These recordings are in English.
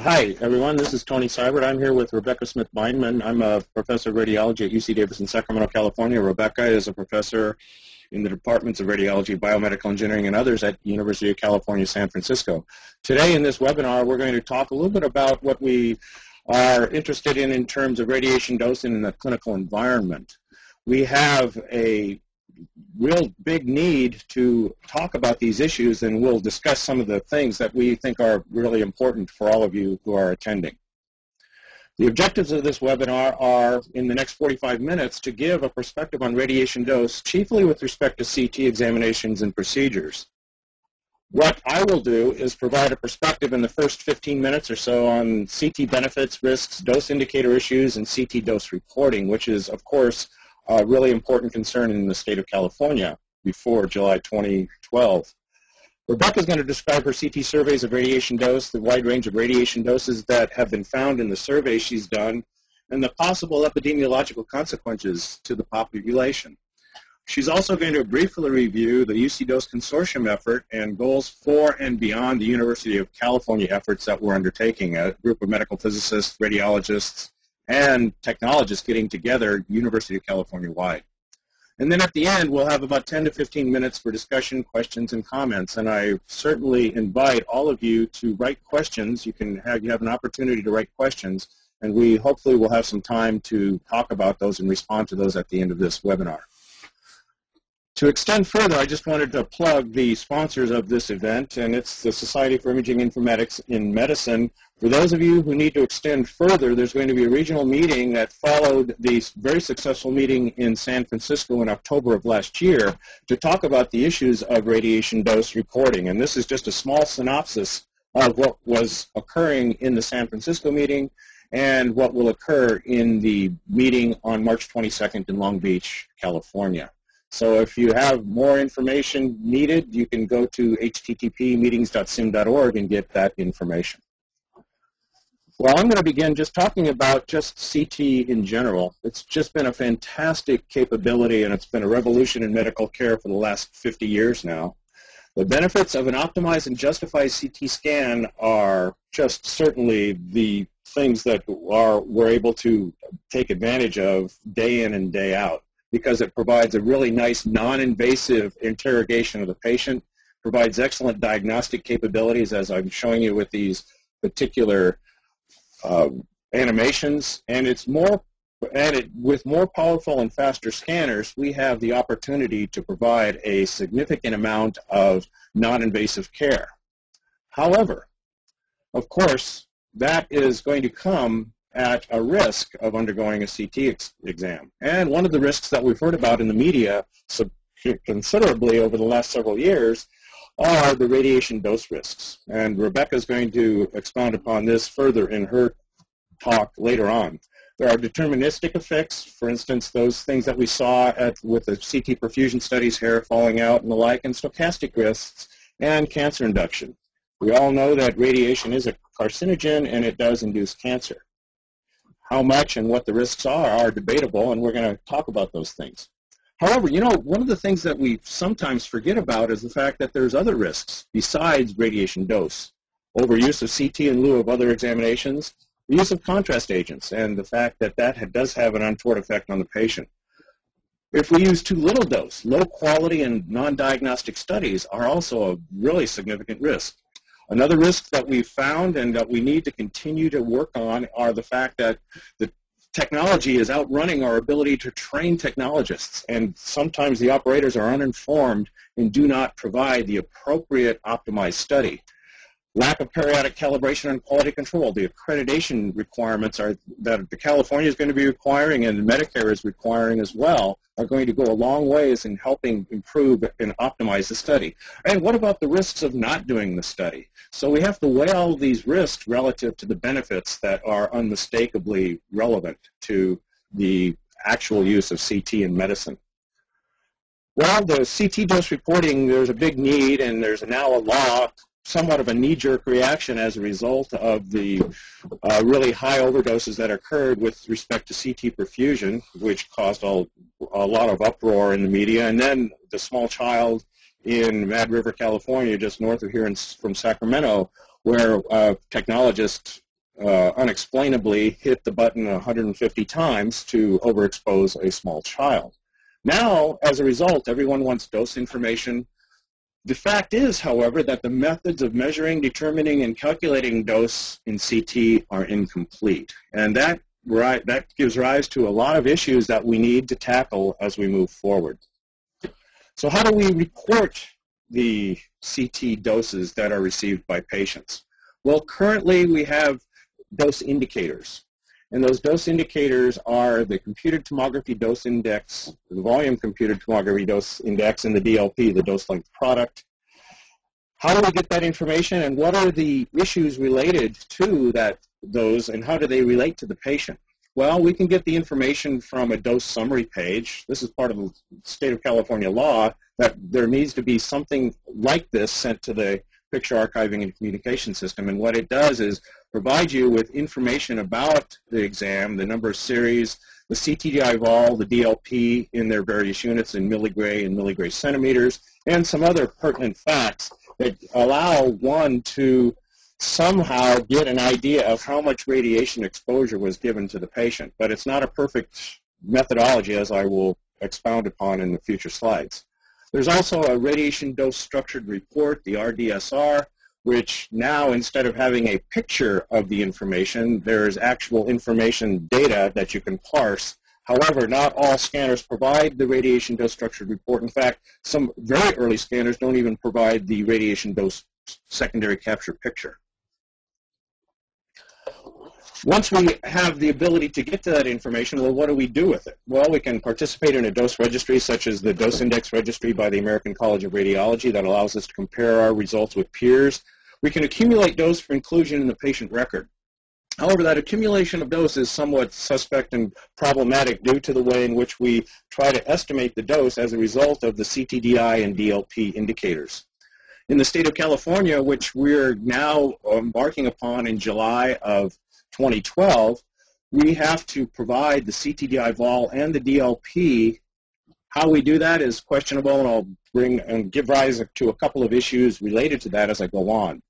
Hi, everyone. This is Tony Seibert. I'm here with Rebecca Smith-Bindman. I'm a professor of radiology at UC Davis in Sacramento, California. Rebecca is a professor in the departments of radiology, biomedical engineering, and others at University of California, San Francisco. Today in this webinar, we're going to talk a little bit about what we are interested in terms of radiation dosing in the clinical environment. We have a real big need to talk about these issues, and we'll discuss some of the things that we think are really important for all of you who are attending. The objectives of this webinar are, in the next 45 minutes, to give a perspective on radiation dose, chiefly with respect to CT examinations and procedures. What I will do is provide a perspective in the first 15 minutes or so on CT benefits, risks, dose indicator issues, and CT dose reporting, which is, of course, a really important concern in the state of California before July 2012. Rebecca is going to describe her CT surveys of radiation dose, the wide range of radiation doses that have been found in the survey she's done, and the possible epidemiological consequences to the population. She's also going to briefly review the UC Dose Consortium effort and goals for and beyond the University of California efforts that we're undertaking, a group of medical physicists, radiologists, and technologists getting together University of California-wide. And then at the end, we'll have about 10 to 15 minutes for discussion, questions, and comments. And I certainly invite all of you to write questions. You have an opportunity to write questions, and we hopefully will have some time to talk about those and respond to those at the end of this webinar. To extend further, I just wanted to plug the sponsors of this event, and it's the Society for Imaging Informatics in Medicine. For those of you who need to extend further, there's going to be a regional meeting that followed the very successful meeting in San Francisco in October of last year to talk about the issues of radiation dose reporting. And this is just a small synopsis of what was occurring in the San Francisco meeting and what will occur in the meeting on March 22nd in Long Beach, California. So if you have more information needed, you can go to http://meetings.sim.org and get that information. Well, I'm going to begin just talking about just CT in general. It's just been a fantastic capability, and it's been a revolution in medical care for the last 50 years now. The benefits of an optimized and justified CT scan are just certainly the things that we're able to take advantage of day in and day out, because it provides a really nice non-invasive interrogation of the patient, provides excellent diagnostic capabilities, as I'm showing you with these particular animations, and with more powerful and faster scanners, we have the opportunity to provide a significant amount of non-invasive care. However, of course, that is going to come at a risk of undergoing a CT exam. And one of the risks that we've heard about in the media considerably over the last several years are the radiation dose risks. And Rebecca is going to expound upon this further in her talk later on. There are deterministic effects, for instance, those things that we saw with the CT perfusion studies, hair falling out and the like, and stochastic risks and cancer induction. We all know that radiation is a carcinogen and it does induce cancer. How much and what the risks are debatable, and we're going to talk about those things. However, you know, one of the things that we sometimes forget about is the fact that there's other risks besides radiation dose. Overuse of CT in lieu of other examinations, the use of contrast agents, and the fact that that does have an untoward effect on the patient. If we use too little dose, low quality and non-diagnostic studies are also a really significant risk. Another risk that we've found and that we need to continue to work on are the fact that the technology is outrunning our ability to train technologists, and sometimes the operators are uninformed and do not provide the appropriate optimized study. Lack of periodic calibration and quality control. The accreditation requirements that the California is going to be requiring and Medicare is requiring as well are going to go a long ways in helping improve and optimize the study. And what about the risks of not doing the study? So we have to weigh all of these risks relative to the benefits that are unmistakably relevant to the actual use of CT in medicine. Well, the CT dose reporting, there's a big need, and there's now a law, somewhat of a knee-jerk reaction as a result of the really high overdoses that occurred with respect to CT perfusion, which caused a lot of uproar in the media. And then the small child in Mad River, California, just north of here from Sacramento, where a technologist unexplainably hit the button 150 times to overexpose a small child. Now, as a result, everyone wants dose information. The fact is, however, that the methods of measuring, determining, and calculating dose in CT are incomplete. And that gives rise to a lot of issues that we need to tackle as we move forward. So how do we report the CT doses that are received by patients? Well, currently we have dose indicators. And those dose indicators are the computed tomography dose index, the volume computed tomography dose index, and the DLP, the dose length product. How do we get that information, and what are the issues related to those, and how do they relate to the patient? Well, we can get the information from a dose summary page. This is part of the state of California law that there needs to be something like this sent to the picture archiving and communication system. And what it does is provide you with information about the exam, the number of series, the CTDI vol, the DLP in their various units in milligray and milligray centimeters, and some other pertinent facts that allow one to somehow get an idea of how much radiation exposure was given to the patient. But it's not a perfect methodology, as I will expound upon in the future slides. There's also a radiation dose structured report, the RDSR, which now, instead of having a picture of the information, there's actual information data that you can parse. However, not all scanners provide the radiation dose structured report. In fact, some very early scanners don't even provide the radiation dose secondary capture picture. Once we have the ability to get to that information, well, what do we do with it? Well, we can participate in a dose registry, such as the Dose Index Registry by the American College of Radiology, that allows us to compare our results with peers. We can accumulate dose for inclusion in the patient record. However, that accumulation of dose is somewhat suspect and problematic due to the way in which we try to estimate the dose as a result of the CTDI and DLP indicators. In the state of California, which we're now embarking upon in July of 2012, we have to provide the CTDI vol and the DLP. How we do that is questionable, and I'll give rise to a couple of issues related to that as I go on.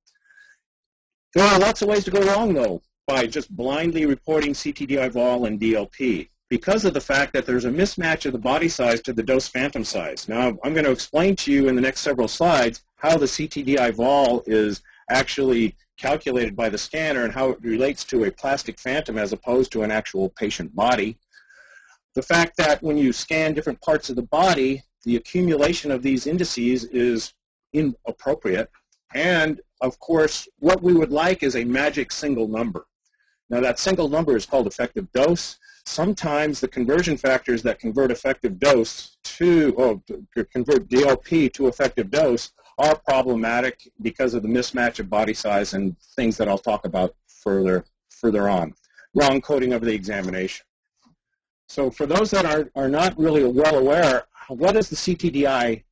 There are lots of ways to go wrong, though, by just blindly reporting CTDI vol and DLP, because of the fact that there's a mismatch of the body size to the dose phantom size. Now, I'm going to explain to you in the next several slides how the CTDI vol is actually calculated by the scanner and how it relates to a plastic phantom as opposed to an actual patient body. The fact that when you scan different parts of the body, the accumulation of these indices is inappropriate. And, of course, what we would like is a magic single number. Now, that single number is called effective dose. Sometimes the conversion factors that convert effective dose convert DLP to effective dose are problematic because of the mismatch of body size and things that I'll talk about further on. Wrong coding of the examination. So for those that are not really well aware, what is the CTDI?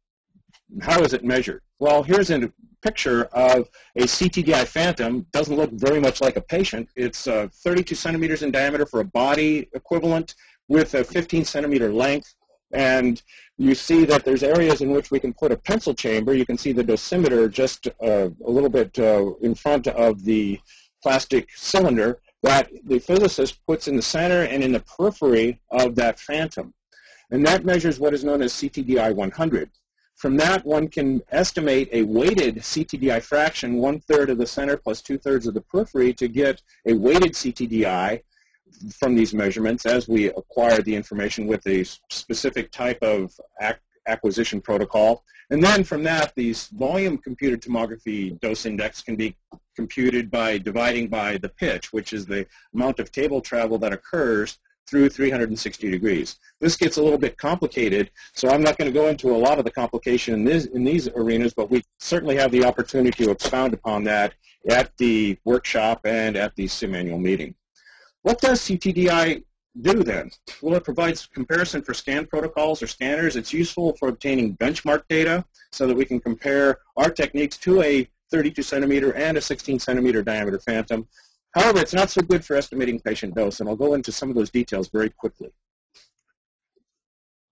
How is it measured? Well, here's a picture of a CTDI phantom. Doesn't look very much like a patient. It's 32 centimeters in diameter for a body equivalent with a 15 centimeter length. And you see that there's areas in which we can put a pencil chamber. You can see the dosimeter just a little bit in front of the plastic cylinder that the physicist puts in the center and in the periphery of that phantom. And that measures what is known as CTDI 100. From that, one can estimate a weighted CTDI fraction, 1/3 of the center plus 2/3 of the periphery, to get a weighted CTDI from these measurements as we acquire the information with a specific type of acquisition protocol. And then from that, these volume computed tomography dose index can be computed by dividing by the pitch, which is the amount of table travel that occurs through 360 degrees. This gets a little bit complicated, so I'm not going to go into a lot of the complication in these arenas, but we certainly have the opportunity to expound upon that at the workshop and at the SIIM annual meeting. What does CTDI do then? Well, it provides comparison for scan protocols or scanners. It's useful for obtaining benchmark data so that we can compare our techniques to a 32 centimeter and a 16 centimeter diameter phantom. However, it's not so good for estimating patient dose, and I'll go into some of those details very quickly.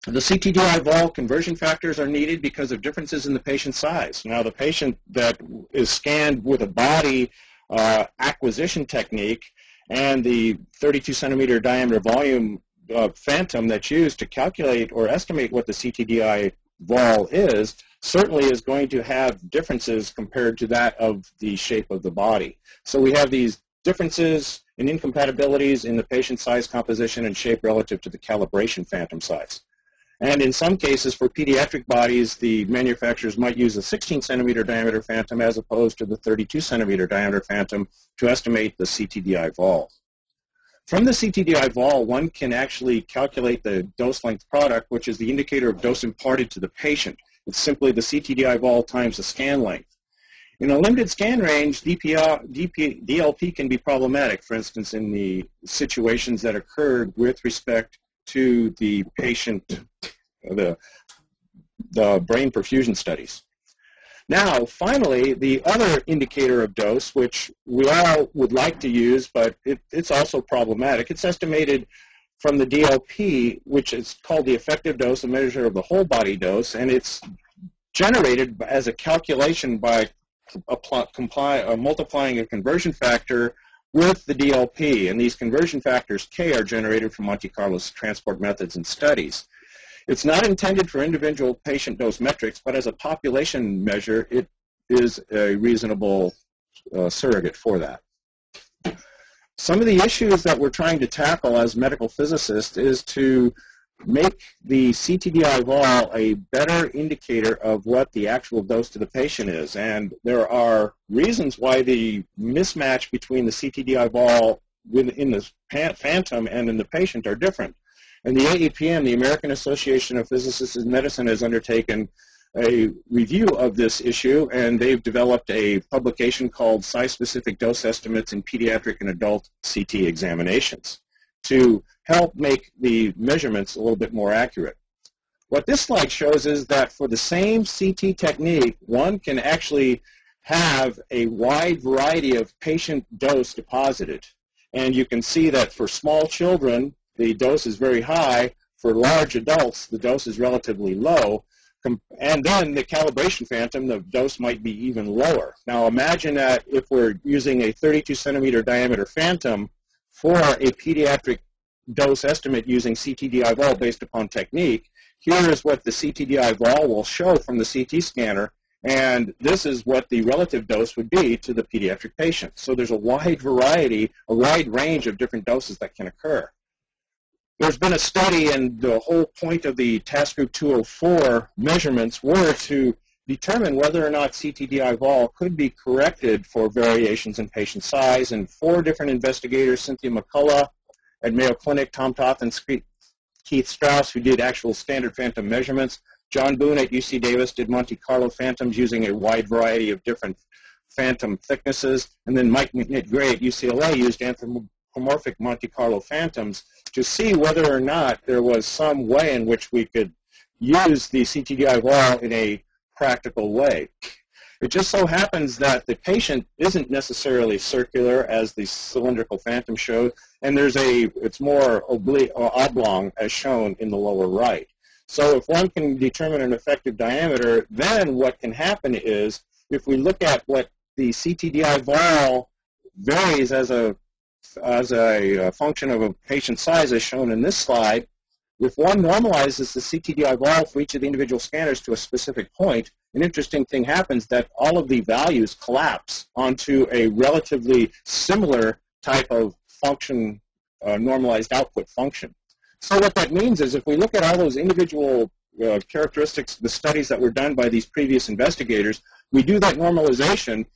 The CTDI vol conversion factors are needed because of differences in the patient size. Now, the patient that is scanned with a body acquisition technique And the 32 centimeter diameter volume phantom that's used to calculate or estimate what the CTDI vol is certainly is going to have differences compared to that of the shape of the body. So we have these differences and incompatibilities in the patient size composition and shape relative to the calibration phantom size. And in some cases, for pediatric bodies, the manufacturers might use a 16 centimeter diameter phantom as opposed to the 32 centimeter diameter phantom to estimate the CTDI vol. From the CTDI vol, one can actually calculate the dose length product, which is the indicator of dose imparted to the patient. It's simply the CTDI vol times the scan length. In a limited scan range, DLP can be problematic, for instance, in the situations that occurred with respect to the patient, the brain perfusion studies. Now, finally, the other indicator of dose, which we all would like to use, but it's also problematic. It's estimated from the DLP, which is called the effective dose, a measure of the whole body dose, and it's generated as a calculation by multiplying a conversion factor with the DLP, and these conversion factors K are generated from Monte Carlo's transport methods and studies. It's not intended for individual patient dose metrics, but as a population measure, it is a reasonable surrogate for that. Some of the issues that we're trying to tackle as medical physicists is to make the CTDI vol a better indicator of what the actual dose to the patient is. And there are reasons why the mismatch between the CTDI vol in the phantom and in the patient are different. And the AAPM, the American Association of Physicists in Medicine, has undertaken a review of this issue, and they've developed a publication called Size-Specific Dose Estimates in Pediatric and Adult CT Examinations to help make the measurements a little bit more accurate. What this slide shows is that for the same CT technique, one can actually have a wide variety of patient dose deposited. And you can see that for small children, the dose is very high. For large adults, the dose is relatively low. And then the calibration phantom, the dose might be even lower. Now imagine that if we're using a 32 centimeter diameter phantom for a pediatric dose estimate using CTDI vol based upon technique, here is what the CTDI vol will show from the CT scanner, and this is what the relative dose would be to the pediatric patient. So there's a wide variety, a wide range of different doses that can occur. There's been a study, and the whole point of the Task Group 204 measurements were to determine whether or not CTDI vol could be corrected for variations in patient size, and 4 different investigators, Cynthia McCullough at Mayo Clinic, Tom Toth and Keith Strauss, who did actual standard phantom measurements. John Boone at UC Davis did Monte Carlo phantoms using a wide variety of different phantom thicknesses, and then Mike McNitt-Gray at UCLA used anthropomorphic Monte Carlo phantoms to see whether or not there was some way in which we could use the CTDI vol in a practical way. It just so happens that the patient isn't necessarily circular, as the cylindrical phantom showed, and it's more oblique or oblong, as shown in the lower right. So if one can determine an effective diameter, then what can happen is, if we look at what the CTDI vol varies as a function of a patient size, as shown in this slide, if one normalizes the CTDI vol for each of the individual scanners to a specific point, an interesting thing happens that all of the values collapse onto a relatively similar type of function, normalized output function. So what that means is, if we look at all those individual characteristics, the studies that were done by these previous investigators, we do that normalization,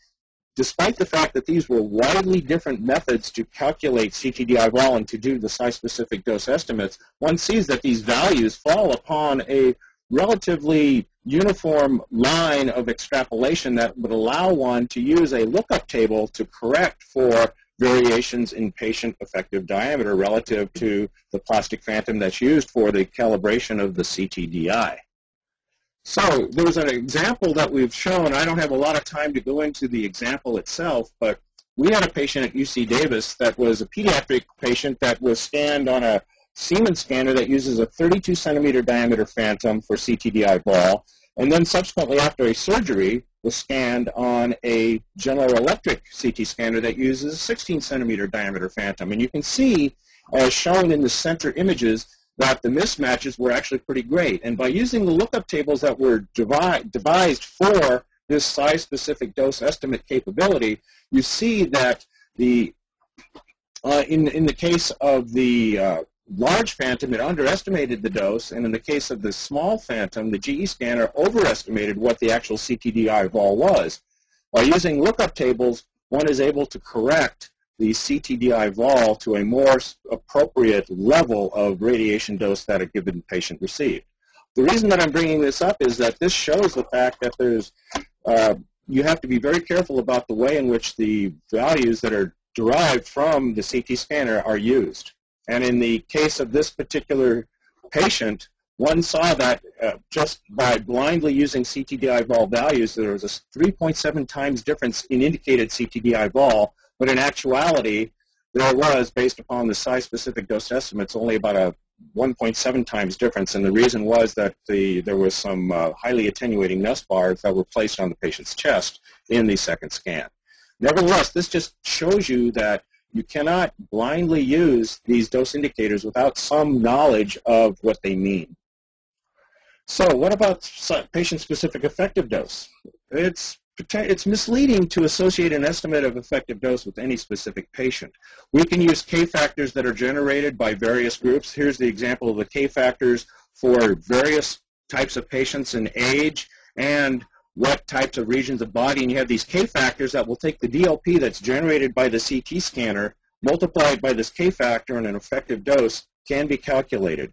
despite the fact that these were widely different methods to calculate CTDI vol and to do the size-specific dose estimates, one sees that these values fall upon a relatively uniform line of extrapolation that would allow one to use a lookup table to correct for variations in patient effective diameter relative to the plastic phantom that's used for the calibration of the CTDI. So there's an example that we've shown. I don't have a lot of time to go into the example itself, but we had a patient at UC Davis that was a pediatric patient that was scanned on a SIIM scanner that uses a 32 centimeter diameter phantom for CTDI vol. and then subsequently after a surgery was scanned on a General Electric CT scanner that uses a 16 centimeter diameter phantom. And you can see, as shown in the center images, that the mismatches were actually pretty great. And by using the lookup tables that were devised for this size-specific dose estimate capability, you see that the in the case of the large phantom, it underestimated the dose, and in the case of the small phantom, the GE scanner overestimated what the actual CTDI vol was. By using lookup tables, one is able to correct the CTDI vol to a more appropriate level of radiation dose that a given patient received. The reason that I'm bringing this up is that this shows the fact that there's you have to be very careful about the way in which the values that are derived from the CT scanner are used. And in the case of this particular patient, one saw that just by blindly using CTDI vol values, there was a 3.7 times difference in indicated CTDI vol, but in actuality, there was, based upon the size-specific dose estimates, only about a 1.7 times difference, and the reason was that there was some highly attenuating nest bars that were placed on the patient's chest in the second scan. Nevertheless, this just shows you that you cannot blindly use these dose indicators without some knowledge of what they mean. So what about patient-specific effective dose? It's misleading to associate an estimate of effective dose with any specific patient. We can use K-factors that are generated by various groups. Here's the example of the K-factors for various types of patients in age and what types of regions of body, and you have these K-factors that will take the DLP that's generated by the CT scanner, multiplied by this K-factor, and an effective dose can be calculated.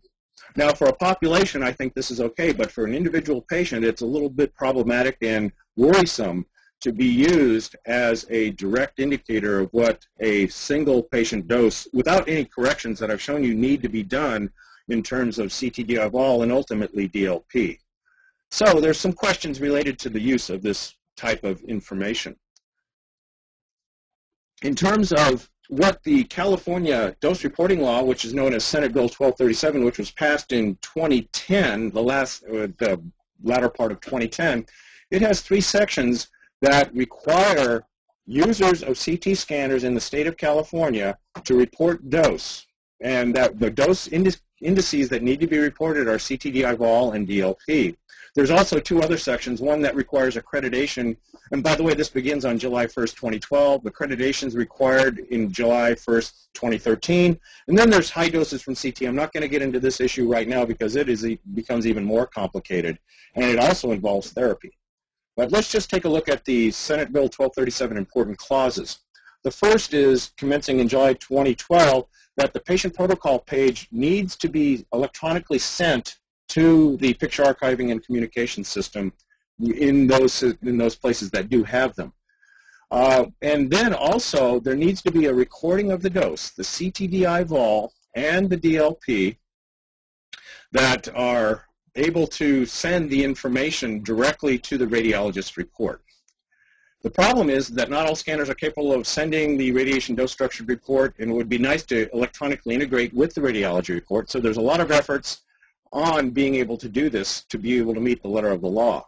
Now, for a population, I think this is okay, but for an individual patient, it's a little bit problematic and worrisome to be used as a direct indicator of what a single patient dose, without any corrections that I've shown you need to be done in terms of CTDI vol and ultimately DLP. So there's some questions related to the use of this type of information. In terms of what the California dose reporting law, which is known as Senate Bill 1237, which was passed in 2010, the latter part of 2010, it has 3 sections that require users of CT scanners in the state of California to report dose, and that the dose indices that need to be reported are CTDI vol and DLP. There's also 2 other sections, one that requires accreditation, and by the way, this begins on July 1st, 2012. Accreditation is required in July 1st, 2013. And then there's high doses from CT. I'm not going to get into this issue right now because it becomes even more complicated, and it also involves therapy. But let's just take a look at the Senate Bill 1237 important clauses. The first is, commencing in July 2012, that the patient protocol page needs to be electronically sent to the picture archiving and communication system in those places that do have them. And then also there needs to be a recording of the dose, the CTDI vol and the DLP, that are able to send the information directly to the radiologist report. The problem is that not all scanners are capable of sending the radiation dose structured report, and it would be nice to electronically integrate with the radiology report. So there's a lot of efforts on being able to do this to be able to meet the letter of the law.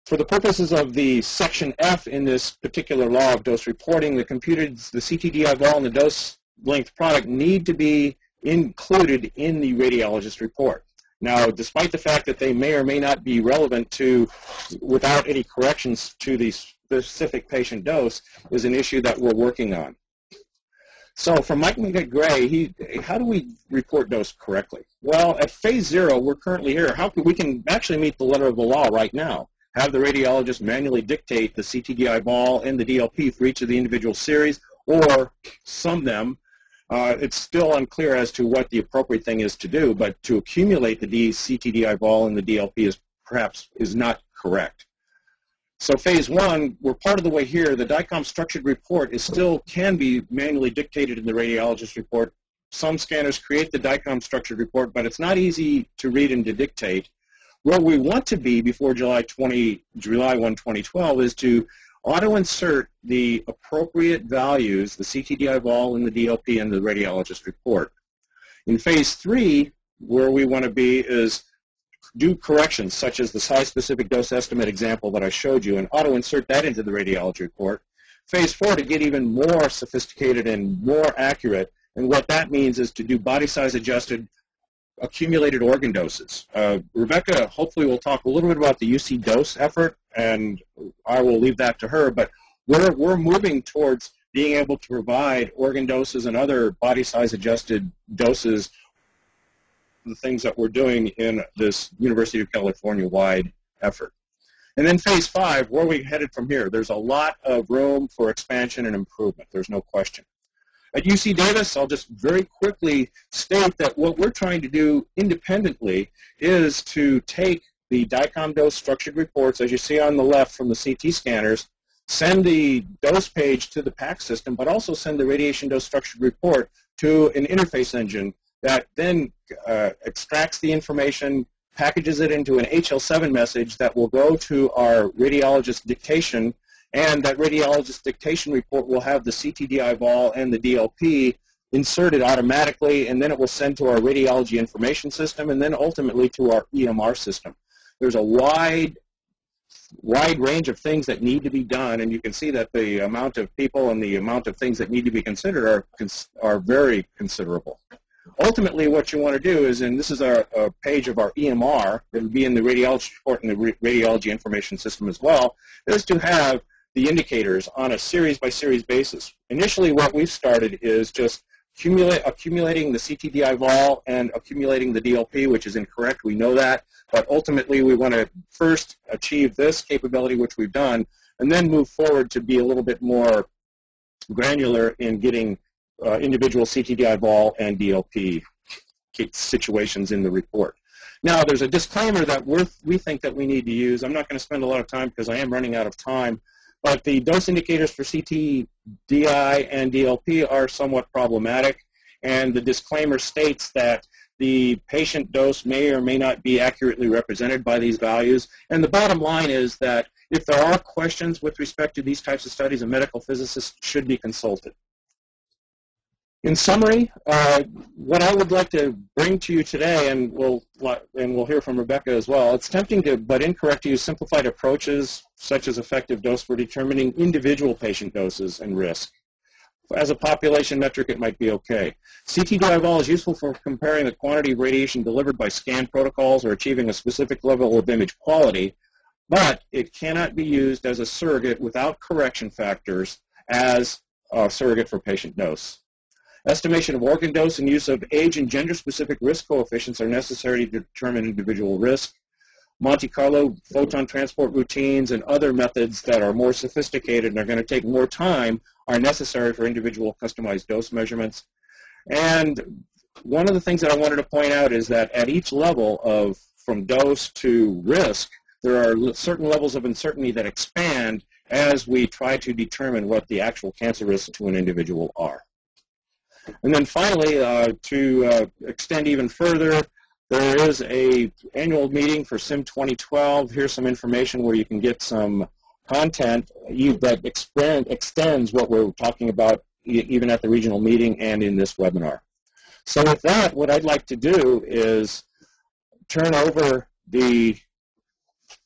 For the purposes of the Section F in this particular law of dose reporting, the CTDI vol and the dose length product need to be included in the radiologist report. Now, despite the fact that they may or may not be relevant to, without any corrections to the specific patient dose, is an issue that we're working on. So for Mike McGray, how do we report dose correctly? Well, at phase 0, we're currently here. We can actually meet the letter of the law right now. Have the radiologist manually dictate the CTDI vol and the DLP for each of the individual series, or sum them. It's still unclear as to what the appropriate thing is to do, but to accumulate the CTDI vol and the DLP is not correct. So phase 1, we're part of the way here. The DICOM structured report can be manually dictated in the radiologist report. Some scanners create the DICOM structured report, but it's not easy to read and to dictate. Where we want to be before July 1, 2012 is to auto-insert the appropriate values, the CTDI vol and the DLP in the radiologist report. In phase 3, where we want to be is do corrections, such as the size-specific dose estimate example that I showed you, and auto-insert that into the radiology report. Phase 4 to get even more sophisticated and more accurate, and what that means is to do body size adjusted accumulated organ doses. Rebecca hopefully will talk a little bit about the UC dose effort, and I will leave that to her, but we're moving towards being able to provide organ doses and other body size adjusted doses, the things that we're doing in this University of California wide effort. And then phase 5, where are we headed from here? There's a lot of room for expansion and improvement. There's no question. At UC Davis, I'll just very quickly state that what we're trying to do independently is to take the DICOM dose structured reports, as you see on the left from the CT scanners, send the dose page to the PACS system, but also send the radiation dose structured report to an interface engine that then extracts the information, packages it into an HL7 message that will go to our radiologist dictation, and that radiologist dictation report will have the CTDI vol and the DLP inserted automatically, and then it will send to our radiology information system, and then ultimately to our EMR system. There's a wide range of things that need to be done, and you can see that the amount of people and the amount of things that need to be considered are very considerable. Ultimately, what you want to do is, and this is a page of our EMR, it will be in the radiology report and the radiology information system as well, is to have the indicators on a series-by-series basis. Initially, what we've started is just accumulating the CTDI vol and accumulating the DLP, which is incorrect. We know that. But ultimately, we want to first achieve this capability, which we've done, and then move forward to be a little bit more granular in getting individual CTDI vol and DLP situations in the report. Now, there's a disclaimer that we think that we need to use. I'm not going to spend a lot of time because I am running out of time. But the dose indicators for CTDI and DLP are somewhat problematic, and the disclaimer states that the patient dose may or may not be accurately represented by these values. And the bottom line is that if there are questions with respect to these types of studies, a medical physicist should be consulted. In summary, what I would like to bring to you today, and we'll hear from Rebecca as well, it's tempting but incorrect to use simplified approaches such as effective dose for determining individual patient doses and risk. As a population metric, it might be okay. CTDI vol is useful for comparing the quantity of radiation delivered by scan protocols or achieving a specific level of image quality, but it cannot be used as a surrogate without correction factors as a surrogate for patient dose. Estimation of organ dose and use of age and gender-specific risk coefficients are necessary to determine individual risk. Monte Carlo photon transport routines and other methods that are more sophisticated and are going to take more time are necessary for individual customized dose measurements. And one of the things that I wanted to point out is that at each level from dose to risk, there are certain levels of uncertainty that expand as we try to determine what the actual cancer risks to an individual are. And then finally, to extend even further, there is an annual meeting for SIIM 2012. Here's some information where you can get some content that extends what we're talking about even at the regional meeting and in this webinar. So with that, what I'd like to do is turn over the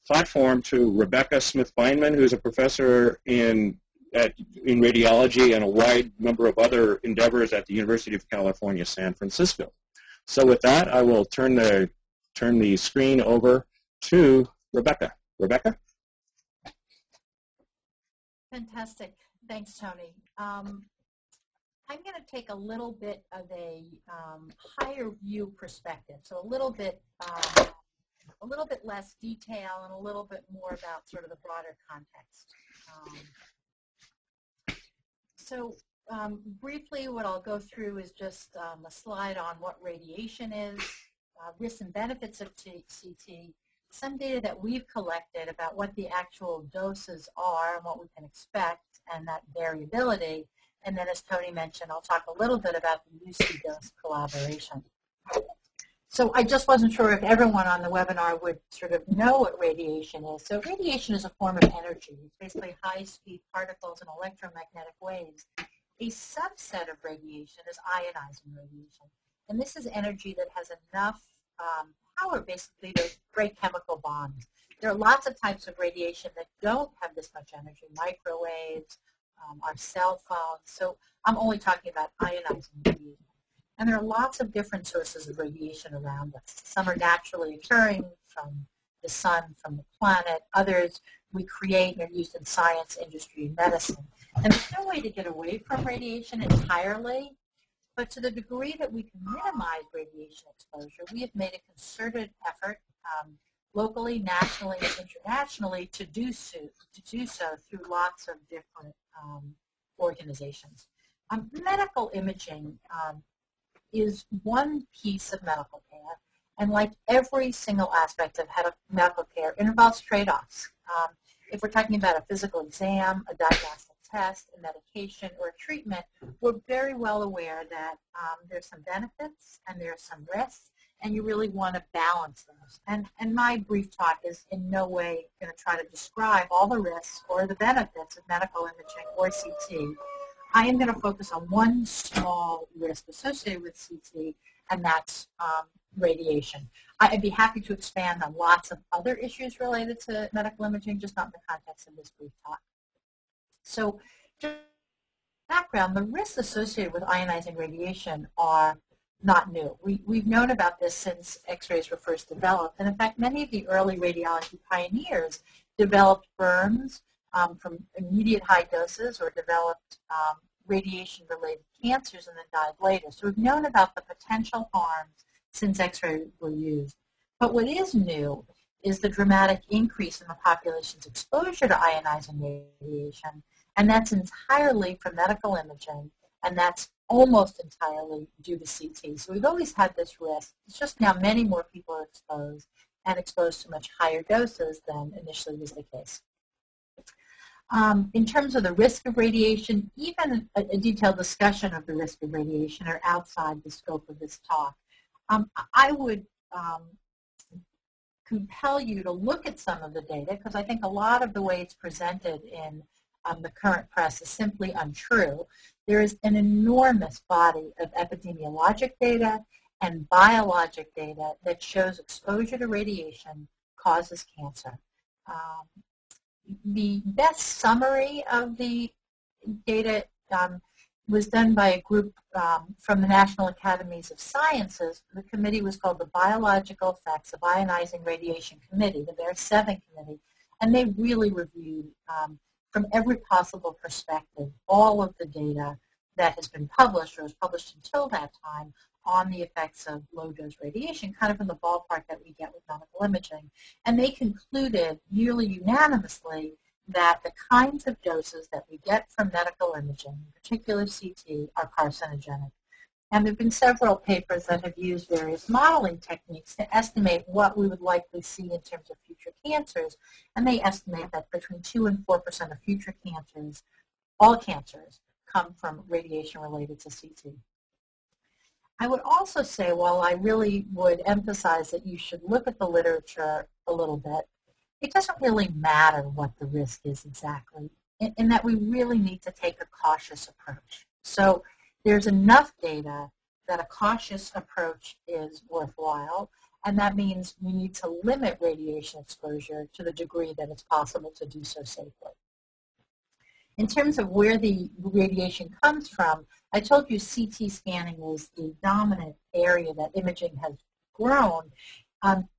platform to Rebecca Smith-Bindman, who's a professor in radiology and a wide number of other endeavors at the University of California, San Francisco. So with that, I will turn the screen over to Rebecca. Rebecca? Fantastic. Thanks, Tony. I'm going to take a little bit of a higher view perspective, so a little bit less detail and a little bit more about sort of the broader context. Briefly, what I'll go through is just a slide on what radiation is, risks and benefits of CT, some data that we've collected about what the actual doses are and what we can expect, and that variability. And then, as Tony mentioned, I'll talk a little bit about the UC dose collaboration. So I just wasn't sure if everyone on the webinar would sort of know what radiation is. So radiation is a form of energy. It's basically high-speed particles and electromagnetic waves. A subset of radiation is ionizing radiation. And this is energy that has enough power basically to break chemical bonds. There are lots of types of radiation that don't have this much energy, microwaves, our cell phones. So I'm only talking about ionizing radiation. And there are lots of different sources of radiation around us. Some are naturally occurring from the sun, from the planet. Others we create and are used in science, industry, and medicine. And there's no way to get away from radiation entirely, but to the degree that we can minimize radiation exposure, we have made a concerted effort locally, nationally, and internationally to do so through lots of different organizations. Medical imaging is one piece of medical care, and like every single aspect of medical care, it involves trade-offs. If we're talking about a physical exam, a diagnostic test, a medication, or a treatment, we're very well aware that there's some benefits and there's some risks, and you really want to balance those. And my brief talk is in no way going to try to describe all the risks or the benefits of medical imaging or CT. I am going to focus on one small risk associated with CT, and that's radiation. I'd be happy to expand on lots of other issues related to medical imaging, just not in the context of this brief talk. So, just background, the risks associated with ionizing radiation are not new. We've known about this since X-rays were first developed, and in fact, many of the early radiology pioneers developed burns from immediate high doses or developed radiation-related cancers and then died later. So we've known about the potential harms since X-rays were used. But what is new is the dramatic increase in the population's exposure to ionizing radiation, and that's entirely from medical imaging, and that's almost entirely due to CT. So we've always had this risk. It's just now many more people are exposed, and exposed to much higher doses than initially was the case. In terms of the risk of radiation, even a detailed discussion of the risk of radiation are outside the scope of this talk. I would compel you to look at some of the data, because I think a lot of the way it's presented in the current press is simply untrue. There is an enormous body of epidemiologic data and biologic data that shows exposure to radiation causes cancer. The best summary of the data was done by a group from the National Academies of Sciences. The committee was called the Biological Effects of Ionizing Radiation Committee, the BEAR-7 committee, and they really reviewed from every possible perspective all of the data that has been published or was published until that time on the effects of low-dose radiation, kind of in the ballpark that we get with medical imaging. And they concluded nearly unanimously that the kinds of doses that we get from medical imaging, in particular CT, are carcinogenic. And there have been several papers that have used various modeling techniques to estimate what we would likely see in terms of future cancers. And they estimate that between 2 and 4% of future cancers, all cancers, come from radiation related to CT. I would also say, while I really would emphasize that you should look at the literature a little bit, it doesn't really matter what the risk is exactly, in that we really need to take a cautious approach. So there's enough data that a cautious approach is worthwhile, and that means we need to limit radiation exposure to the degree that it's possible to do so safely. In terms of where the radiation comes from, I told you CT scanning is the dominant area that imaging has grown.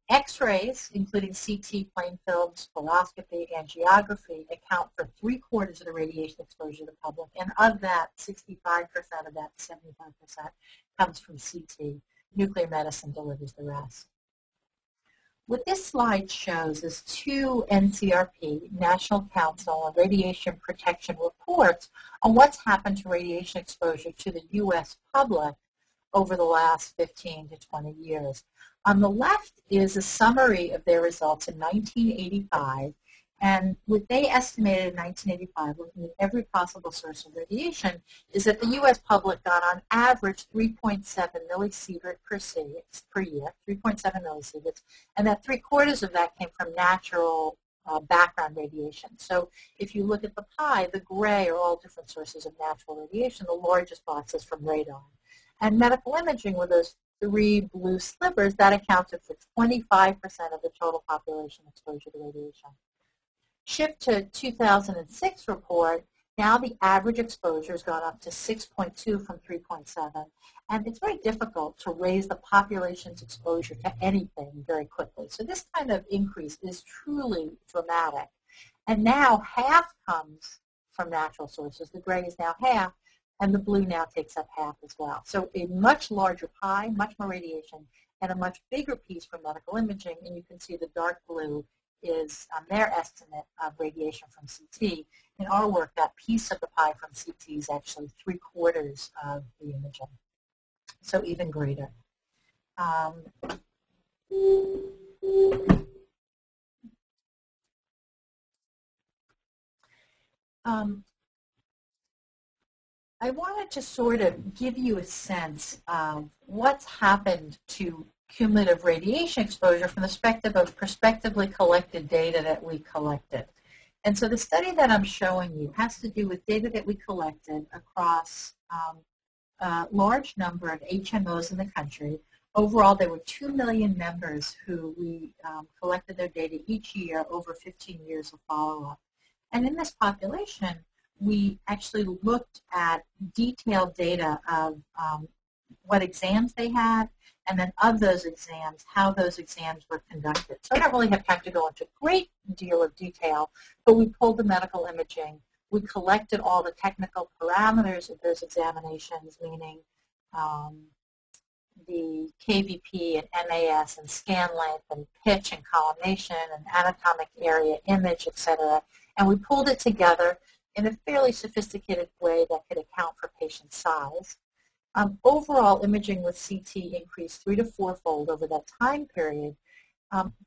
X-rays, including CT, plain films, fluoroscopy, angiography, account for 3/4 of the radiation exposure to the public, and of that, 65% of that, 75% comes from CT. Nuclear medicine delivers the rest. What this slide shows is 2 NCRP, National Council on Radiation Protection reports on what's happened to radiation exposure to the U.S. public over the last 15 to 20 years. On the left is a summary of their results in 1985, and what they estimated in 1985, looking at every possible source of radiation, is that the U.S. public got on average 3.7 millisievert per year, 3.7 millisieverts, and that 3/4 of that came from natural background radiation. So if you look at the pie, the gray are all different sources of natural radiation. The largest box is from radon. And medical imaging were those 3 blue slivers, that accounted for 25% of the total population exposure to radiation. Shift to 2006 report, now the average exposure has gone up to 6.2 from 3.7, and it's very difficult to raise the population's exposure to anything very quickly. So this kind of increase is truly dramatic. And now half comes from natural sources. The gray is now half, and the blue now takes up half as well. So a much larger pie, much more radiation, and a much bigger piece from medical imaging, and you can see the dark blue is their estimate of radiation from CT. In our work, that piece of the pie from CT is actually 3/4 of the imaging, so even greater. I wanted to sort of give you a sense of what's happened to cumulative radiation exposure from the perspective of prospectively collected data that we collected. And so the study that I'm showing you has to do with data that we collected across a large number of HMOs in the country. Overall, there were 2 million members who we collected their data each year over 15 years of follow-up. And in this population, we actually looked at detailed data of what exams they had, and then of those exams, how those exams were conducted. So I don't really have time to go into a great deal of detail, but we pulled the medical imaging. We collected all the technical parameters of those examinations, meaning the KVP and MAS and scan length and pitch and collimation and anatomic area, image, etc. And we pulled it together in a fairly sophisticated way that could account for patient size. Overall, imaging with CT increased 3- to 4-fold over that time period.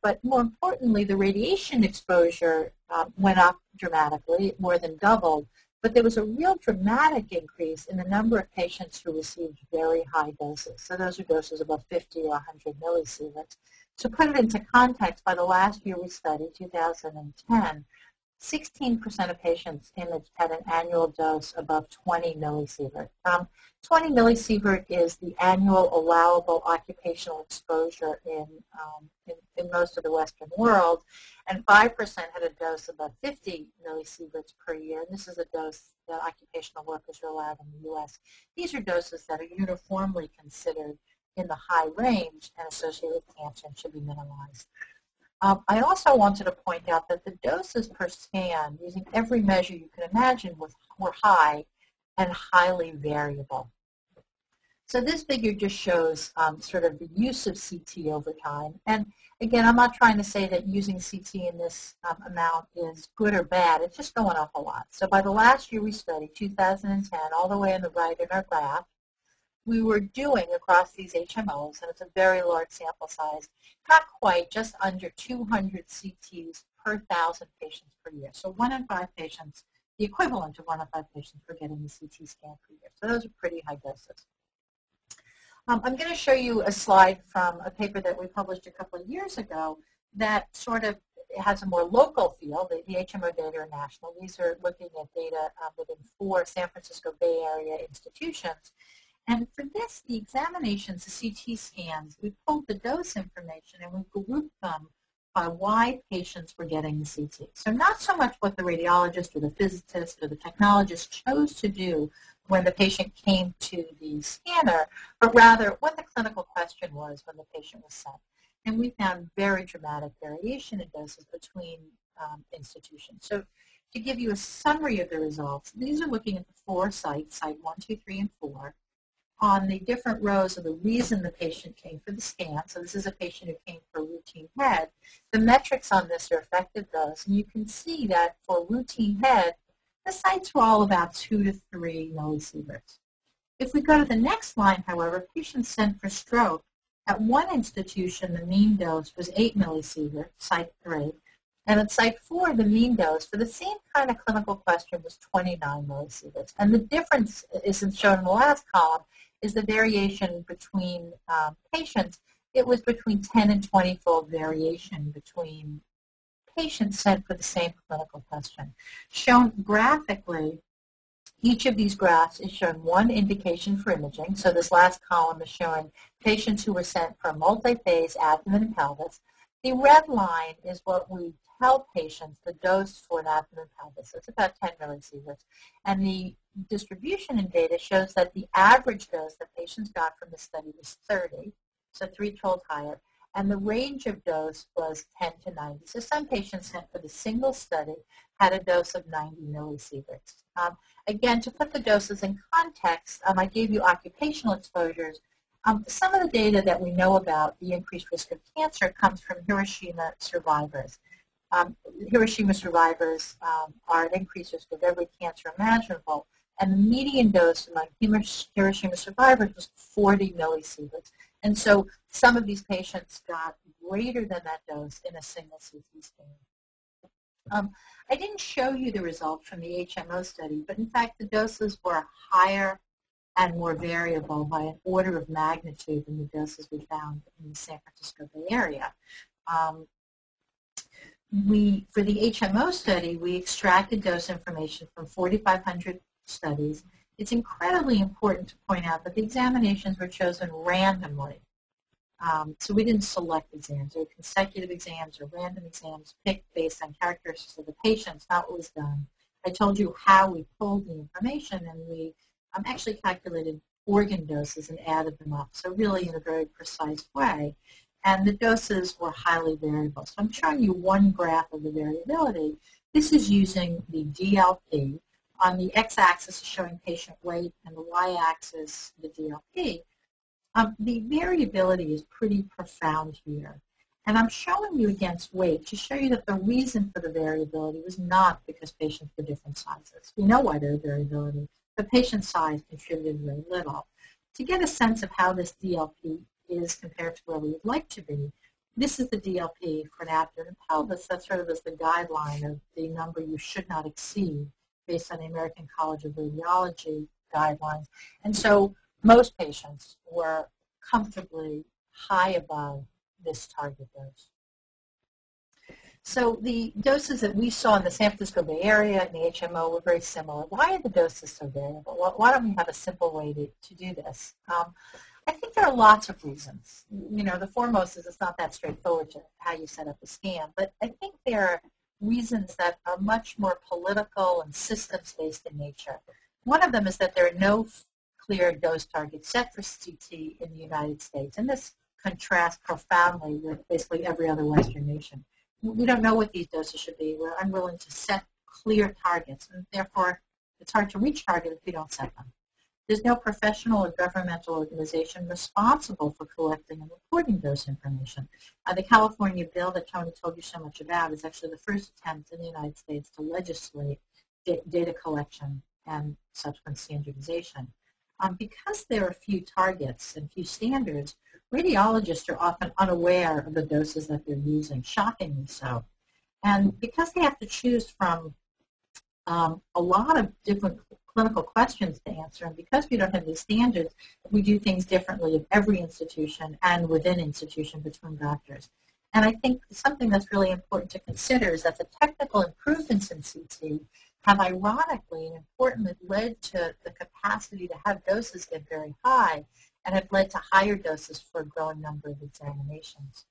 But more importantly, the radiation exposure went up dramatically, more than doubled. But there was a real dramatic increase in the number of patients who received very high doses. So those are doses above 50 or 100 millisieverts. To put it into context, by the last year we studied, 2010, 16% of patients imaged had an annual dose above 20 millisievert. 20 millisievert is the annual allowable occupational exposure in most of the Western world, and 5% had a dose above 50 millisieverts per year, and this is a dose that occupational workers are allowed in the U.S. These are doses that are uniformly considered in the high range and associated with cancer and should be minimized. I also wanted to point out that the doses per scan, using every measure you can imagine, were high and highly variable. So this figure just shows sort of the use of CT over time. And again, I'm not trying to say that using CT in this amount is good or bad. It's just going up a lot. So by the last year we studied, 2010, all the way on the right in our graph, we were doing across these HMOs, and it's a very large sample size, not quite, just under 200 CTs per 1,000 patients per year. So 1 in 5 patients, the equivalent of 1 in 5 patients were getting the CT scan per year. So those are pretty high doses. I'm going to show you a slide from a paper that we published a couple of years ago that sort of has a more local feel. The HMO data are national. These are looking at data within 4 San Francisco Bay Area institutions. And for this, the examinations, the CT scans, we pulled the dose information and we grouped them by why patients were getting the CT. So not so much what the radiologist or the physicist or the technologist chose to do when the patient came to the scanner, but rather what the clinical question was when the patient was sent. And we found very dramatic variation in doses between institutions. So to give you a summary of the results, these are looking at the 4 sites, site 1, 2, 3, and 4, on the different rows of the reason the patient came for the scan. So this is a patient who came for a routine head. The metrics on this are effective dose, and you can see that for routine head, the sites were all about 2 to 3 millisieverts. If we go to the next line, however, patients sent for stroke, at one institution the mean dose was 8 millisieverts, site 3, and at site 4 the mean dose for the same kind of clinical question was 29 millisieverts. And the difference isn't shown in the last column, is the variation between patients. It was between 10 and 20-fold variation between patients sent for the same clinical question. Shown graphically Each of these graphs is showing one indication for imaging. So this last column is showing patients who were sent for multi-phase abdomen and pelvis. The red line is what we tell patients the dose for an abdomen and pelvis. It's about 10 millisieverts. And the distribution in data shows that the average dose that patients got from the study was 30, so 3-fold higher. And the range of dose was 10 to 90. So some patients sent for the single study had a dose of 90 millisieverts. Again, to put the doses in context, I gave you occupational exposures. Some of the data that we know about the increased risk of cancer comes from Hiroshima survivors. Hiroshima survivors are at increased risk of every cancer imaginable, and the median dose among Hiroshima survivors was 40 millisieverts. And so some of these patients got greater than that dose in a single CT scan. I didn't show you the results from the HMO study, but in fact the doses were higher and more variable by an order of magnitude than the doses we found in the San Francisco Bay Area. For the HMO study, we extracted dose information from 4,500 studies. It's incredibly important to point out that the examinations were chosen randomly. So we didn't select exams. They were consecutive exams or random exams picked based on characteristics of the patients, not what was done. I told you how we pulled the information, and we actually calculated organ doses and added them up, so really in a very precise way. And the doses were highly variable. So I'm showing you one graph of the variability. This is using the DLP. On the x-axis is showing patient weight, and the y-axis the DLP. The variability is pretty profound here. And I'm showing you against weight to show you that the reason for the variability was not because patients were different sizes. We know why there is variability, but patient size contributed very little. To get a sense of how this DLP is compared to where we would like to be, this is the DLP for an abdomen and pelvis. That sort of is the guideline of the number you should not exceed based on the American College of Radiology guidelines. And so most patients were comfortably high above this target dose. So the doses that we saw in the San Francisco Bay Area and the HMO were very similar. Why are the doses so variable? Well, why don't we have a simple way to do this? I think there are lots of reasons. You know, the foremost is it's not that straightforward to how you set up a scan, but I think there are reasons that are much more political and systems-based in nature. One of them is that there are no clear dose targets set for CT in the United States, and this contrasts profoundly with basically every other Western nation. We don't know what these doses should be. We're unwilling to set clear targets, and therefore it's hard to reach targets if we don't set them. There's no professional or governmental organization responsible for collecting and reporting dose information. The California bill that Tony told you so much about is actually the first attempt in the United States to legislate data collection and subsequent standardization. Because there are few targets and few standards, radiologists are often unaware of the doses that they're using, shockingly so. And because they have to choose from a lot of different clinical questions to answer, and because we don't have these standards, we do things differently at every institution and within institution between doctors. And I think something that's really important to consider is that the technical improvements in CT have ironically and importantly led to the capacity to have doses get very high and have led to higher doses for a growing number of examinations.